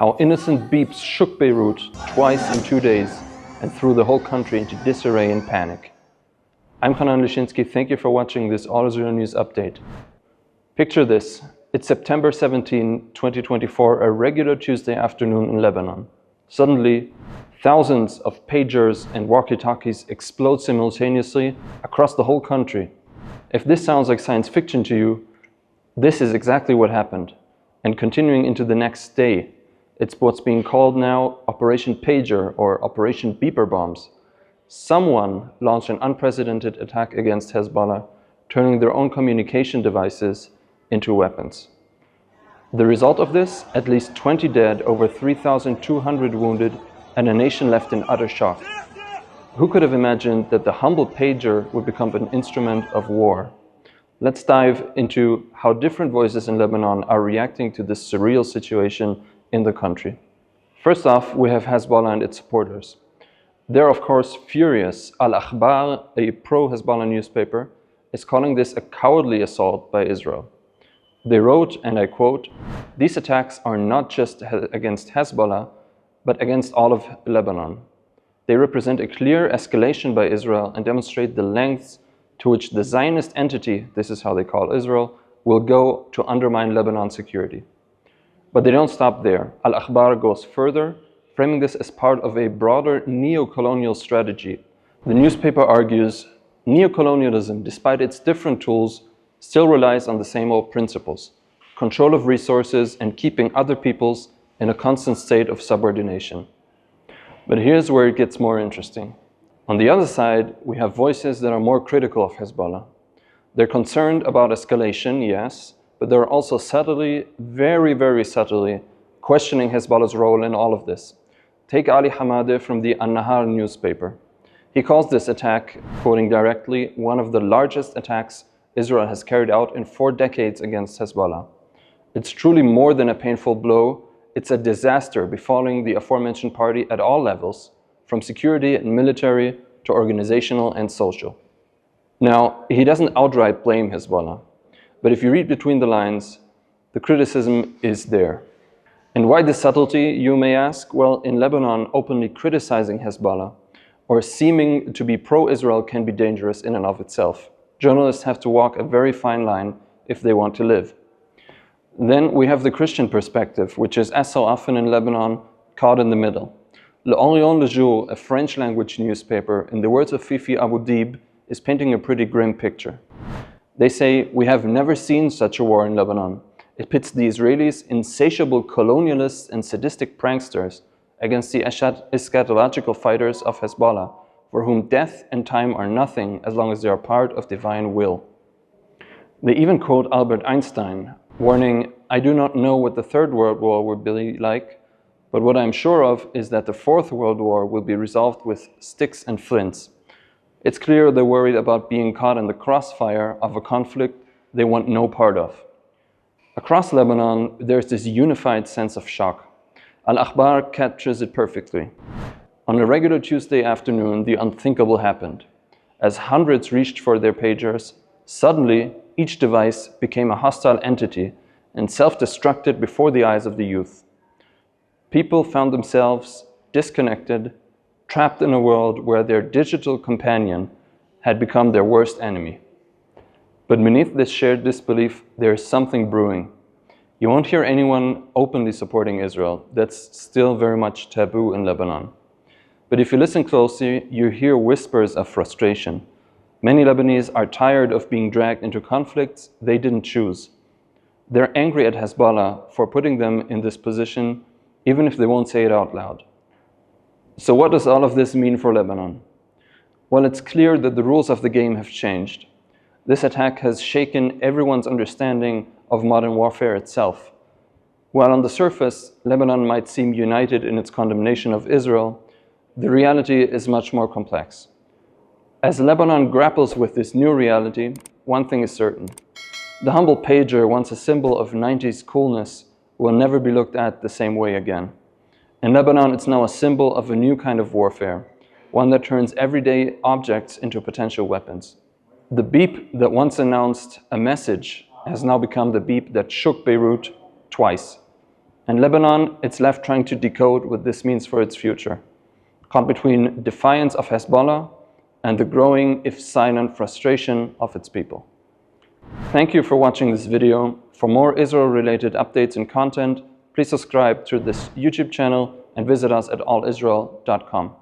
How innocent beeps shook Beirut twice in 2 days and threw the whole country into disarray and panic. I'm Hanan Lishinsky. Thank you for watching this All Israel News update. Picture this. It's September 17, 2024, a regular Tuesday afternoon in Lebanon. Suddenly, thousands of pagers and walkie-talkies explode simultaneously across the whole country. If this sounds like science fiction to you, this is exactly what happened. And continuing into the next day, it's what's being called now Operation Pager or Operation Beeper Bombs. Someone launched an unprecedented attack against Hezbollah, turning their own communication devices into weapons. The result of this, at least 20 dead, over 3,200 wounded, and a nation left in utter shock. Who could have imagined that the humble pager would become an instrument of war? Let's dive into how different voices in Lebanon are reacting to this surreal situation in the country. First off, we have Hezbollah and its supporters. They're of course furious. Al-Akhbar, a pro-Hezbollah newspaper, is calling this a cowardly assault by Israel. They wrote, and I quote, "These attacks are not just against Hezbollah, but against all of Lebanon. They represent a clear escalation by Israel and demonstrate the lengths to which the Zionist entity, this is how they call Israel, will go to undermine Lebanon's security." But they don't stop there. Al-Akhbar goes further, framing this as part of a broader neo-colonial strategy. The newspaper argues, neocolonialism, despite its different tools, still relies on the same old principles: control of resources and keeping other peoples in a constant state of subordination. But here's where it gets more interesting. On the other side, we have voices that are more critical of Hezbollah. They're concerned about escalation, yes, but they're also subtly, very subtly, questioning Hezbollah's role in all of this. Take Ali Hamadeh from the An-Nahar newspaper. He calls this attack, quoting directly, one of the largest attacks Israel has carried out in 4 decades against Hezbollah. It's truly more than a painful blow. It's a disaster befalling the aforementioned party at all levels, from security and military to organizational and social. Now, he doesn't outright blame Hezbollah, but if you read between the lines, the criticism is there. And why this subtlety, you may ask? Well, in Lebanon, openly criticizing Hezbollah or seeming to be pro-Israel can be dangerous in and of itself. Journalists have to walk a very fine line if they want to live. Then we have the Christian perspective, which is, as so often in Lebanon, caught in the middle. L'Orient le Jour, a French language newspaper, in the words of Fifi Abu Dib, is painting a pretty grim picture. They say, "We have never seen such a war in Lebanon. It pits the Israelis, insatiable colonialists and sadistic pranksters, against the eschatological fighters of Hezbollah, for whom death and time are nothing as long as they are part of divine will." They even quote Albert Einstein, warning, "I do not know what the Third World War will be like, but what I'm sure of is that the Fourth World War will be resolved with sticks and flints." It's clear they're worried about being caught in the crossfire of a conflict they want no part of. Across Lebanon, there's this unified sense of shock. Al-Akhbar captures it perfectly. On a regular Tuesday afternoon, the unthinkable happened. As hundreds reached for their pagers, suddenly each device became a hostile entity and self-destructed before the eyes of the youth. People found themselves disconnected, trapped in a world where their digital companion had become their worst enemy. But beneath this shared disbelief, there is something brewing. You won't hear anyone openly supporting Israel. That's still very much taboo in Lebanon. But if you listen closely, you hear whispers of frustration. Many Lebanese are tired of being dragged into conflicts they didn't choose. They're angry at Hezbollah for putting them in this position, even if they won't say it out loud. So what does all of this mean for Lebanon? Well, it's clear that the rules of the game have changed. This attack has shaken everyone's understanding of modern warfare itself. While on the surface, Lebanon might seem united in its condemnation of Israel, the reality is much more complex. As Lebanon grapples with this new reality, one thing is certain. The humble pager, once a symbol of 90s coolness, will never be looked at the same way again. In Lebanon, it's now a symbol of a new kind of warfare, one that turns everyday objects into potential weapons. The beep that once announced a message has now become the beep that shook Beirut twice. And Lebanon, it's left trying to decode what this means for its future, caught between defiance of Hezbollah and the growing, if silent, frustration of its people. Thank you for watching this video. For more Israel-related updates and content, please subscribe to this YouTube channel and visit us at allisrael.com.